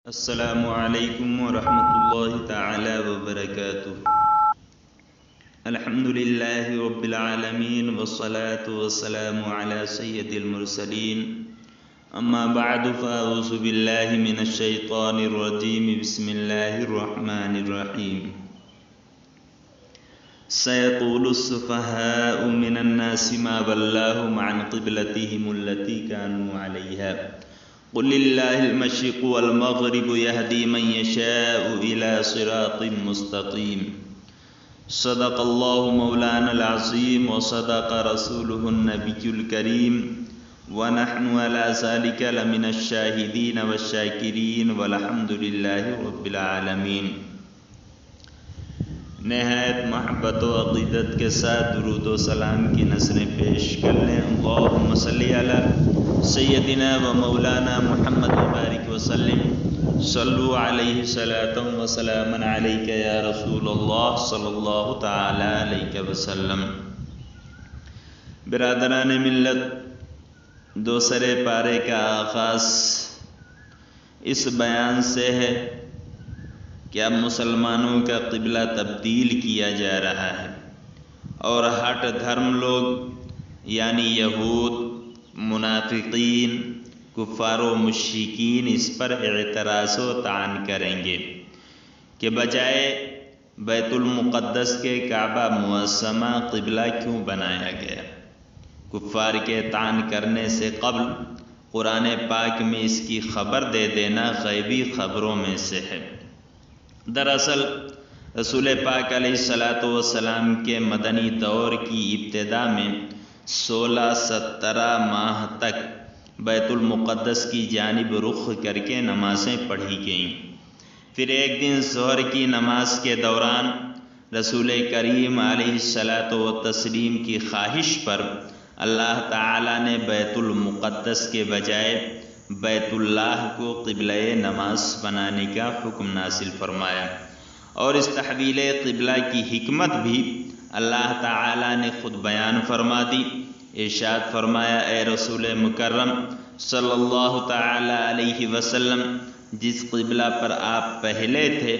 السلام علیکم ورحمۃ اللہ تعالی وبرکاتہ۔ الحمد للہ رب العالمین والصلاة والسلام علی سید المرسلین، اما بعد فاعوذ باللہ من الشیطان الرجیم، بسم اللہ الرحمن الرحیم۔ سیقول السفہاء من الناس ما ولاہم عن قبلتہم التی کانوا علیہا قل للہ المشرق والمغرب یہدی من یشاء الی صراط مستقیم۔ صدق اللہ مولانا العظیم وصدق رسولہ النبی الکریم، ونحن علی ذلک لمن الشاہدین والشاکرین والحمد للہ رب العالمین۔ نہایت محبت و عقیدت کے ساتھ درود و سلام کی نثریں پیش کر لیں۔ اللہم صلی علی سیدنا و مولانا محمد وبارک وسلم، صلو علیہ صلاۃ و سلام علیک یا رسول اللہ صلی اللہ تعالی علیہ وسلم۔ برادران ملت، دوسرے پارے کا آغاز اس بیان سے ہے کہ اب مسلمانوں کا قبلہ تبدیل کیا جا رہا ہے اور ہٹ دھرم لوگ یعنی یہود، منافقین، کفار و مشرکین اس پر اعتراض و طعن کریں گے کہ بجائے بیت المقدس کے کعبہ معظمہ قبلہ کیوں بنایا گیا۔ کفار کے طعن کرنے سے قبل قرآن پاک میں اس کی خبر دے دینا غیبی خبروں میں سے ہے۔ دراصل رسول پاک علیہ السلام کے مدنی دور کی ابتدا میں 16-17 ماہ تک بیت المقدس کی جانب رخ کر کے نمازیں پڑھی گئیں۔ پھر ایک دن ظہر کی نماز کے دوران رسول کریم علیہ السلام کی خواہش پر اللہ تعالیٰ نے بیت المقدس کے بجائے بیت اللہ کو قبلہ نماز بنانے کا حکم نازل فرمایا، اور اس تحویل قبلہ کی حکمت بھی اللہ تعالیٰ نے خود بیان فرما دی۔ ارشاد فرمایا، اے رسول مکرم صلی اللہ تعالی علیہ وسلم، جس قبلہ پر آپ پہلے تھے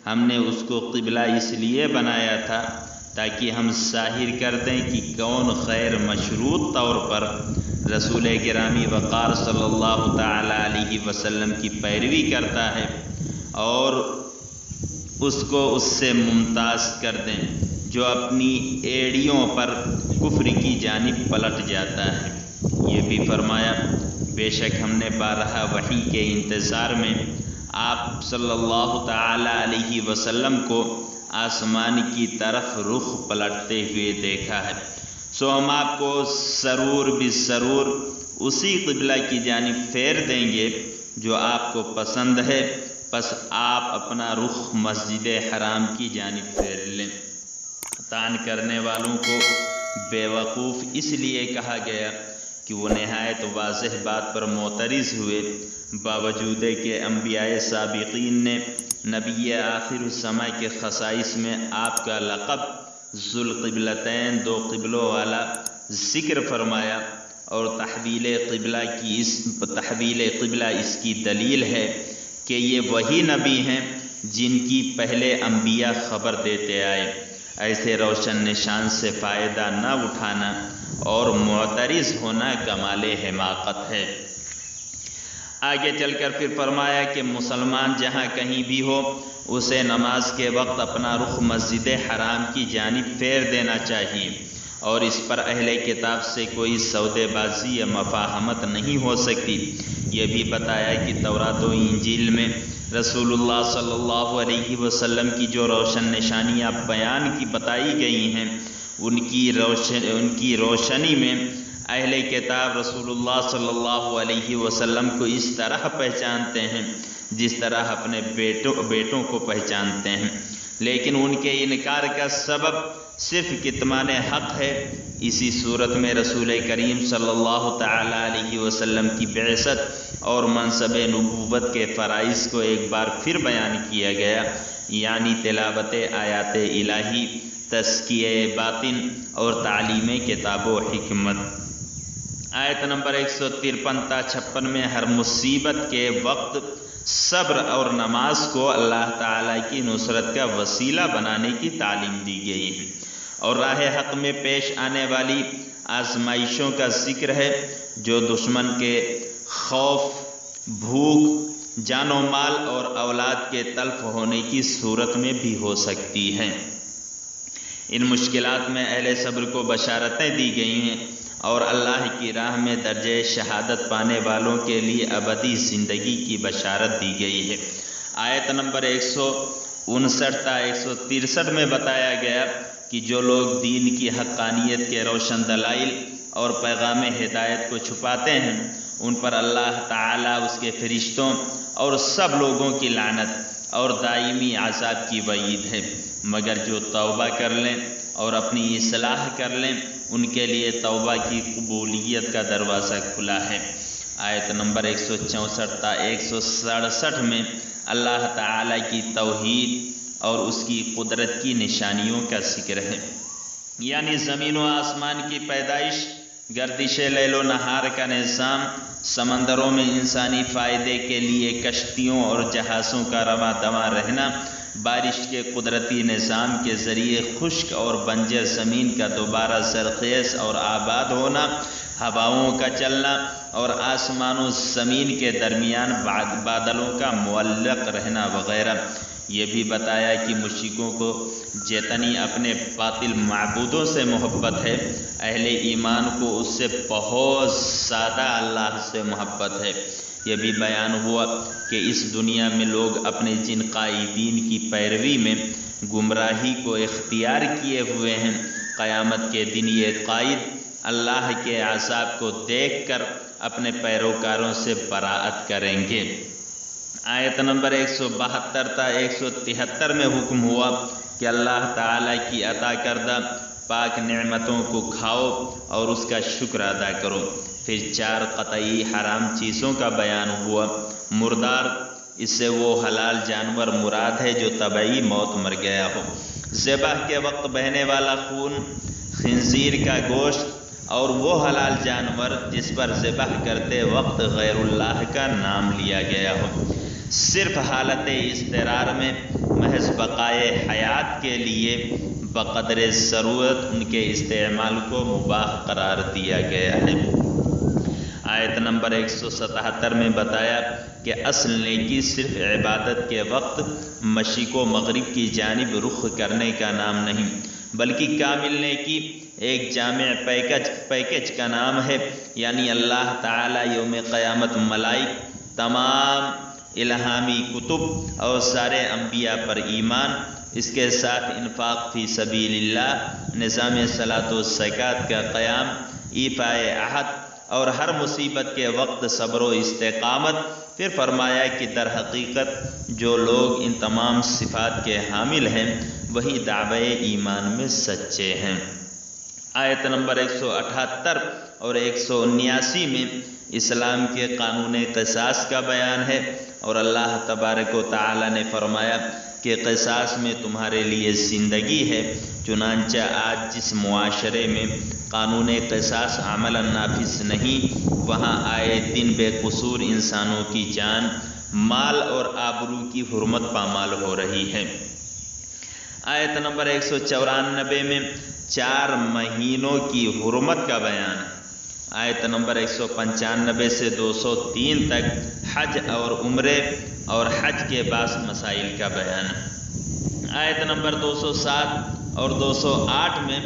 ہم نے اس کو قبلہ اس لیے بنایا تھا تاکہ ہم ظاہر کر دیں کہ کون غیر مشروط طور پر رسول گرامی وقار صلی اللہ تعالی علیہ وسلم کی پیروی کرتا ہے، اور اس کو اس سے ممتاز کر دیں جو اپنی ایڑیوں پر کفر کی جانب پلٹ جاتا ہے۔ یہ بھی فرمایا، بے شک ہم نے بارہا وحی کے انتظار میں آپ صلی اللہ تعالی علیہ وسلم کو آسمان کی طرف رخ پلٹتے ہوئے دیکھا ہے، سو ہم آپ کو ضرور ضرور اسی قبلہ کی جانب پھیر دیں گے جو آپ کو پسند ہے، پس آپ اپنا رخ مسجد حرام کی جانب پھیر لیں۔ طعن کرنے والوں کو بے وقوف اس لیے کہا گیا کہ وہ نہایت واضح بات پر معترض ہوئے، باوجود کہ انبیاء سابقین نے نبی آخر الزماں کے خصائص میں آپ کا لقب ذوالقبلتین، دو قبلوں والا ذکر فرمایا، اور تحویل قبلہ اس کی دلیل ہے کہ یہ وہی نبی ہیں جن کی پہلے انبیاء خبر دیتے آئے۔ ایسے روشن نشان سے فائدہ نہ اٹھانا اور معترض ہونا کمال حماقت ہے۔ آگے چل کر پھر فرمایا کہ مسلمان جہاں کہیں بھی ہو اسے نماز کے وقت اپنا رخ مسجد حرام کی جانب پھیر دینا چاہیے، اور اس پر اہل کتاب سے کوئی سودے بازی یا مفاہمت نہیں ہو سکتی۔ یہ بھی بتایا کہ تورات و انجیل میں رسول اللہ صلی اللہ علیہ وسلم کی جو روشن نشانیاں بیان کی بتائی گئی ہیں، ان کی روشنی میں اہل کتاب رسول اللہ صلی اللہ علیہ وسلم کو اس طرح پہچانتے ہیں جس طرح اپنے بیٹوں کو پہچانتے ہیں، لیکن ان کے انکار کا سبب صرف کتمان حق ہے۔ اسی صورت میں رسول کریم صلی اللہ تعالی علیہ وسلم کی بعثت اور منصب نبوت کے فرائض کو ایک بار پھر بیان کیا گیا، یعنی تلاوت آیات الہی، تزکیہ باطن اور تعلیم کتاب و حکمت۔ آیت نمبر 153 تا 56 میں ہر مصیبت کے وقت صبر اور نماز کو اللہ تعالیٰ کی نصرت کا وسیلہ بنانے کی تعلیم دی گئی ہے، اور راہ حق میں پیش آنے والی آزمائشوں کا ذکر ہے جو دشمن کے خوف، بھوک، جان و مال اور اولاد کے تلف ہونے کی صورت میں بھی ہو سکتی ہیں۔ ان مشکلات میں اہل صبر کو بشارتیں دی گئی ہیں اور اللہ کی راہ میں درجہ شہادت پانے والوں کے لیے ابدی زندگی کی بشارت دی گئی ہے۔ آیت نمبر 159 تا 163 میں بتایا گیا کہ جو لوگ دین کی حقانیت کے روشن دلائل اور پیغام ہدایت کو چھپاتے ہیں ان پر اللہ تعالیٰ، اس کے فرشتوں اور سب لوگوں کی لعنت اور دائمی عذاب کی وعید ہے، مگر جو توبہ کر لیں اور اپنی اصلاح کر لیں ان کے لیے توبہ کی قبولیت کا دروازہ کھلا ہے۔ آیت نمبر 164 تا 167 میں اللہ تعالیٰ کی توحید اور اس کی قدرت کی نشانیوں کا ذکر ہے، یعنی زمین و آسمان کی پیدائش، گردش لیل و نہار کا نظام، سمندروں میں انسانی فائدے کے لیے کشتیوں اور جہازوں کا رواں دواں رہنا، بارش کے قدرتی نظام کے ذریعے خشک اور بنجر زمین کا دوبارہ زرخیز اور آباد ہونا، ہواؤں کا چلنا اور آسمان و زمین کے درمیان بادلوں کا معلق رہنا وغیرہ۔ یہ بھی بتایا کہ مشرکوں کو جتنی اپنے باطل معبودوں سے محبت ہے، اہل ایمان کو اس سے بہت زیادہ اللہ سے محبت ہے۔ یہ بھی بیان ہوا کہ اس دنیا میں لوگ اپنے جن قائدین کی پیروی میں گمراہی کو اختیار کیے ہوئے ہیں، قیامت کے دن یہ قائد اللہ کے عذاب کو دیکھ کر اپنے پیروکاروں سے براءت کریں گے۔ آیت نمبر 172 تا 173 میں حکم ہوا کہ اللہ تعالیٰ کی عطا کردہ پاک نعمتوں کو کھاؤ اور اس کا شکر ادا کرو۔ پھر 4 قطعی حرام چیزوں کا بیان ہوا۔ مردار، اس سے وہ حلال جانور مراد ہے جو طبعی موت مر گیا ہو، ذبح کے وقت بہنے والا خون، خنزیر کا گوشت، اور وہ حلال جانور جس پر ذبح کرتے وقت غیر اللہ کا نام لیا گیا ہو، صرف حالت اضطرار میں محض بقائے حیات کے لیے بقدر ضرورت ان کے استعمال کو مباح قرار دیا گیا ہے۔ آیت نمبر 177 میں بتایا کہ اصل نیکی صرف عبادت کے وقت مشرق و مغرب کی جانب رخ کرنے کا نام نہیں، بلکہ کامل نیکی ایک جامع پیکج کا نام ہے، یعنی اللہ تعالیٰ یوم قیامت ملائک، تمام الہامی کتب اور سارے انبیاء پر ایمان، اس کے ساتھ انفاق فی سبیل اللہ، نظام صلاۃ و زکوٰۃ کا قیام، ایفائے عہد اور ہر مصیبت کے وقت صبر و استقامت۔ پھر فرمایا کہ در حقیقت جو لوگ ان تمام صفات کے حامل ہیں وہی دعوی ایمان میں سچے ہیں۔ آیت نمبر 178 اور 179 میں اسلام کے قانون قصاص کا بیان ہے، اور اللہ تبارک و تعالی نے فرمایا کہ قصاص میں تمہارے لیے زندگی ہے۔ چنانچہ آج جس معاشرے میں قانون قصاص عملاً نافذ نہیں، وہاں آئے دن بے قصور انسانوں کی جان، مال اور آبرو کی حرمت پامال ہو رہی ہے۔ آیت نمبر 194 میں 4 مہینوں کی حرمت کا بیان ہے۔ آیت نمبر 195 سے 203 تک حج اور عمرے اور حج کے بعض مسائل کا بیان ہے۔ آیت نمبر 207 اور 208 میں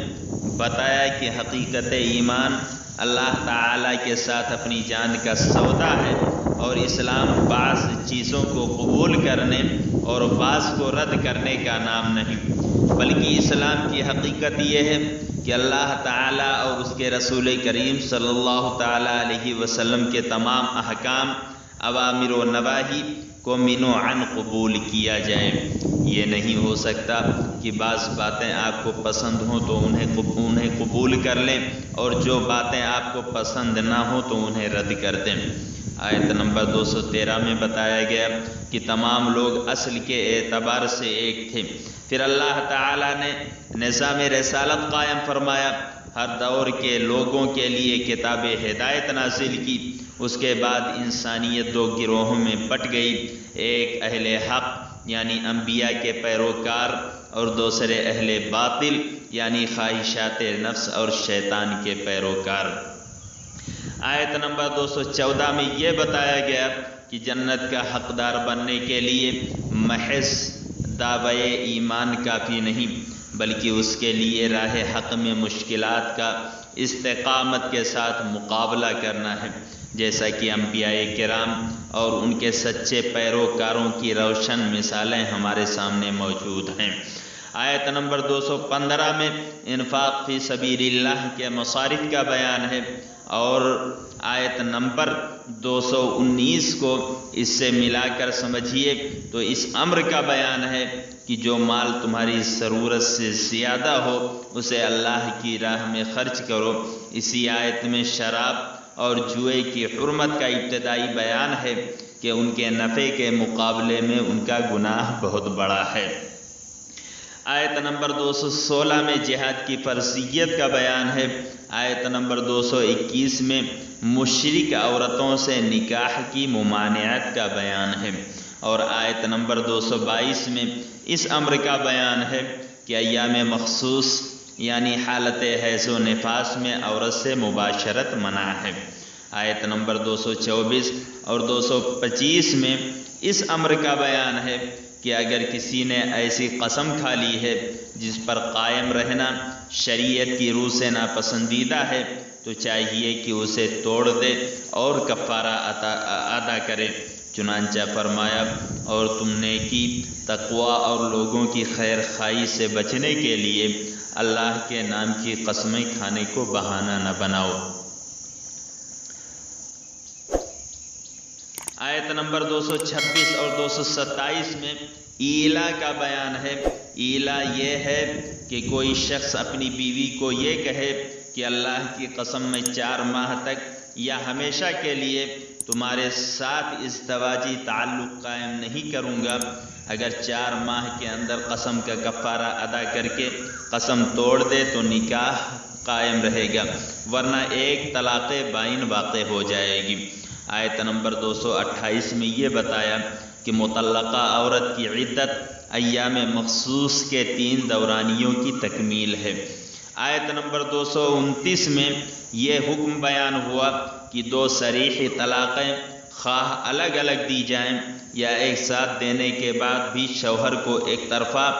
بتایا کہ حقیقت ایمان اللہ تعالیٰ کے ساتھ اپنی جان کا سودا ہے، اور اسلام بعض چیزوں کو قبول کرنے اور بعض کو رد کرنے کا نام نہیں، بلکہ اسلام کی حقیقت یہ ہے کہ اللہ تعالیٰ اور اس کے رسول کریم صلی اللہ تعالیٰ علیہ وسلم کے تمام احکام، اوامر و نواہی کو من و عن قبول کیا جائے۔ یہ نہیں ہو سکتا کہ بعض باتیں آپ کو پسند ہوں تو انہیں قبول کر لیں، اور جو باتیں آپ کو پسند نہ ہوں تو انہیں رد کر دیں۔ آیت نمبر 213 میں بتایا گیا کہ تمام لوگ اصل کے اعتبار سے ایک تھے، پھر اللہ تعالیٰ نے نظام رسالت قائم فرمایا، ہر دور کے لوگوں کے لیے کتاب ہدایت نازل کی، اس کے بعد انسانیت دو گروہوں میں بٹ گئی، ایک اہل حق یعنی انبیاء کے پیروکار اور دوسرے اہل باطل یعنی خواہشات نفس اور شیطان کے پیروکار۔ آیت نمبر 214 میں یہ بتایا گیا کہ جنت کا حقدار بننے کے لیے محض دعوی ایمان کافی نہیں، بلکہ اس کے لیے راہ حق میں مشکلات کا استقامت کے ساتھ مقابلہ کرنا ہے، جیسا کہ انبیاء کرام اور ان کے سچے پیروکاروں کی روشن مثالیں ہمارے سامنے موجود ہیں۔ آیت نمبر 215 میں انفاق فی سبیل اللہ کے مصارف کا بیان ہے، اور آیت نمبر 219 کو اس سے ملا کر سمجھیے تو اس امر کا بیان ہے کہ جو مال تمہاری ضرورت سے زیادہ ہو اسے اللہ کی راہ میں خرچ کرو۔ اسی آیت میں شراب اور جوئے کی حرمت کا ابتدائی بیان ہے کہ ان کے نفع کے مقابلے میں ان کا گناہ بہت بڑا ہے۔ آیت نمبر 216 میں جہاد کی فرضیت کا بیان ہے۔ آیت نمبر 221 میں مشرک عورتوں سے نکاح کی ممانعت کا بیان ہے، اور آیت نمبر 222 میں اس امر کا بیان ہے کہ ایام مخصوص یعنی حالت حیض و نفاس میں عورت سے مباشرت منع ہے۔ آیت نمبر 224 اور 225 میں اس امر کا بیان ہے کہ اگر کسی نے ایسی قسم کھا لی ہے جس پر قائم رہنا شریعت کی روح سے ناپسندیدہ ہے تو چاہیے کہ اسے توڑ دے اور کفارہ ادا کرے۔ چنانچہ فرمایا، اور تم نیکی، تقوی اور لوگوں کی خیر خواہی سے بچنے کے لیے اللہ کے نام کی قسمیں کھانے کو بہانہ نہ بناؤ۔ آیت نمبر 226 اور 227 میں ایلا کا بیان ہے۔ ایلا یہ ہے کہ کوئی شخص اپنی بیوی کو یہ کہے کہ اللہ کی قسم میں 4 ماہ تک یا ہمیشہ کے لیے تمہارے ساتھ ازدواجی تعلق قائم نہیں کروں گا۔ اگر 4 ماہ کے اندر قسم کا کفارہ ادا کر کے قسم توڑ دے تو نکاح قائم رہے گا، ورنہ ایک طلاق بائن واقع ہو جائے گی۔ آیت نمبر 228 میں یہ بتایا کہ مطلقہ عورت کی عدت ایام مخصوص کے 3 دورانیوں کی تکمیل ہے۔ آیت نمبر 229 میں یہ حکم بیان ہوا کہ 2 صریح طلاقیں خواہ الگ الگ دی جائیں یا ایک ساتھ دینے کے بعد بھی شوہر کو ایک طرفہ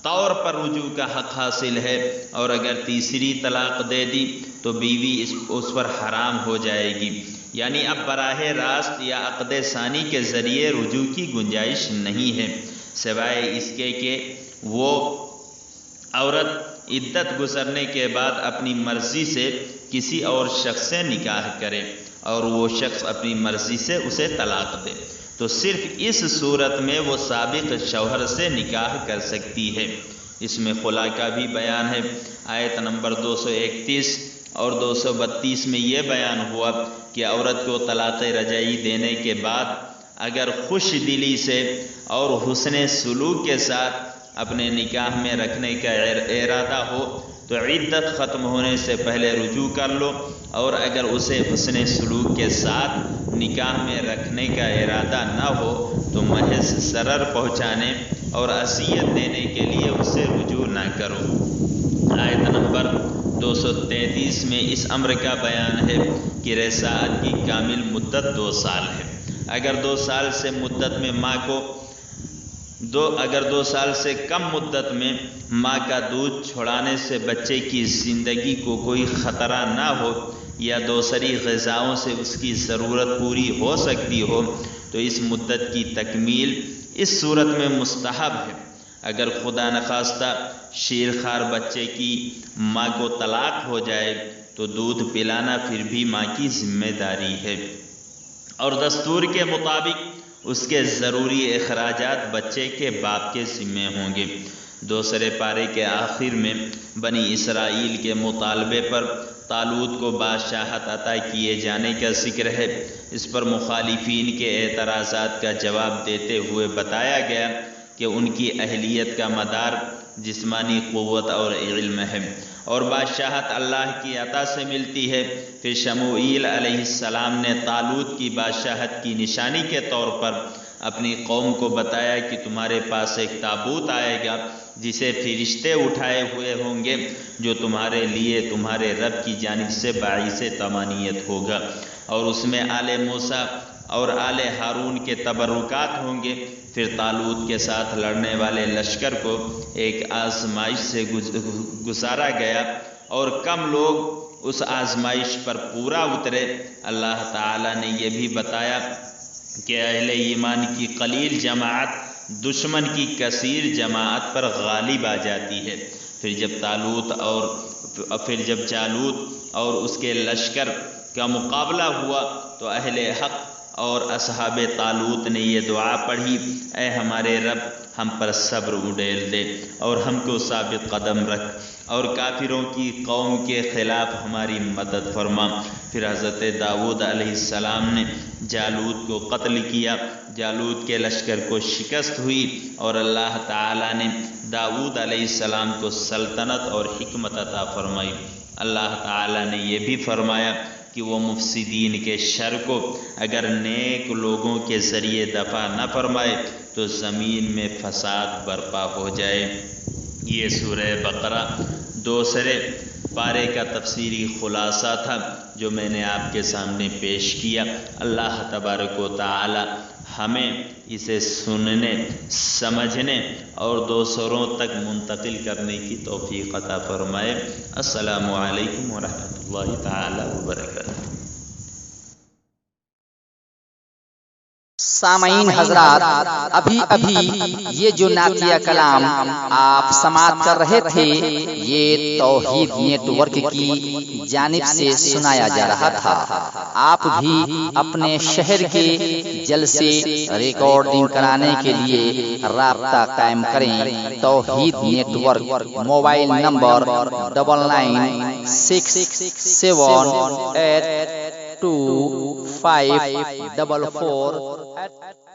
طور پر رجوع کا حق حاصل ہے، اور اگر تیسری طلاق دے دی تو بیوی اس پر حرام ہو جائے گی، یعنی اب براہ راست یا عقد ثانی کے ذریعے رجوع کی گنجائش نہیں ہے، سوائے اس کے کہ وہ عورت عدت گزرنے کے بعد اپنی مرضی سے کسی اور شخص سے نکاح کرے اور وہ شخص اپنی مرضی سے اسے طلاق دے، تو صرف اس صورت میں وہ سابق شوہر سے نکاح کر سکتی ہے۔ اس میں خلا کا بھی بیان ہے۔ آیت نمبر 231 اور 232 میں یہ بیان ہوا کہ عورت کو طلاق رجعی دینے کے بعد اگر خوش دلی سے اور حسن سلوک کے ساتھ اپنے نکاح میں رکھنے کا ارادہ ہو تو عدت ختم ہونے سے پہلے رجوع کر لو، اور اگر اسے حسن سلوک کے ساتھ نکاح میں رکھنے کا ارادہ نہ ہو تو محض ضرر پہنچانے اور اذیت دینے کے لیے اسے رجوع نہ کرو۔ آیت نمبر 233 میں اس امر کا بیان ہے کہ رضاعت کی کامل مدت 2 سال ہے۔ اگر 2 سال سے مدت میں اگر 2 سال سے کم مدت میں ماں کا دودھ چھڑانے سے بچے کی زندگی کو کوئی خطرہ نہ ہو یا دوسری غذاؤں سے اس کی ضرورت پوری ہو سکتی ہو تو اس مدت کی تکمیل اس صورت میں مستحب ہے۔ اگر خدا نخواستہ شیرخوار بچے کی ماں کو طلاق ہو جائے تو دودھ پلانا پھر بھی ماں کی ذمہ داری ہے، اور دستور کے مطابق اس کے ضروری اخراجات بچے کے باپ کے ذمہ ہوں گے۔ دوسرے پارے کے آخر میں بنی اسرائیل کے مطالبے پر طالوت کو بادشاہت عطا کیے جانے کا ذکر ہے۔ اس پر مخالفین کے اعتراضات کا جواب دیتے ہوئے بتایا گیا کہ ان کی اہلیت کا مدار جسمانی قوت اور علم ہے، اور بادشاہت اللہ کی عطا سے ملتی ہے۔ پھر شموئیل علیہ السلام نے طالوت کی بادشاہت کی نشانی کے طور پر اپنی قوم کو بتایا کہ تمہارے پاس ایک تابوت آئے گا جسے فرشتے اٹھائے ہوئے ہوں گے، جو تمہارے لیے تمہارے رب کی جانب سے باعث طمانینت ہوگا، اور اس میں آل موسیٰ اور آل ہارون کے تبرکات ہوں گے۔ پھر طالوت کے ساتھ لڑنے والے لشکر کو ایک آزمائش سے گزارا گیا اور کم لوگ اس آزمائش پر پورا اترے۔ اللہ تعالیٰ نے یہ بھی بتایا کہ اہل ایمان کی قلیل جماعت دشمن کی کثیر جماعت پر غالب آ جاتی ہے۔ پھر جب جالوت اور اس کے لشکر کا مقابلہ ہوا تو اہل حق اور اصحاب طالوت نے یہ دعا پڑھی، اے ہمارے رب ہم پر صبر اڈیل دے اور ہم کو ثابت قدم رکھ اور کافروں کی قوم کے خلاف ہماری مدد فرما۔ پھر حضرت داؤد علیہ السلام نے جالوت کو قتل کیا، جالوت کے لشکر کو شکست ہوئی اور اللہ تعالیٰ نے داؤد علیہ السلام کو سلطنت اور حکمت عطا فرمائی۔ اللہ تعالیٰ نے یہ بھی فرمایا کہ وہ مفسدین کے شر کو اگر نیک لوگوں کے ذریعے دفع نہ فرمائے تو زمین میں فساد برپا ہو جائے۔ یہ سورہ بقرہ دوسرے پارے کا تفسیری خلاصہ تھا جو میں نے آپ کے سامنے پیش کیا۔ اللہ تبارک و تعالی ہمیں اسے سننے، سمجھنے اور دوسروں تک منتقل کرنے کی توفیق عطا فرمائے۔ السلام علیکم ورحمۃ اللہ تعالی وبرکاتہ۔ سامعین حضرات، ابھی یہ جو نعتیہ کلام آپ سماعت کر رہے تھے یہ توحید نیٹ ورک کی جانب سے سنایا جا رہا تھا۔ آپ بھی اپنے شہر کے جلسے ریکارڈنگ کرانے کے لیے رابطہ قائم کریں۔ توحید نیٹ ورک، موبائل نمبر 9967825444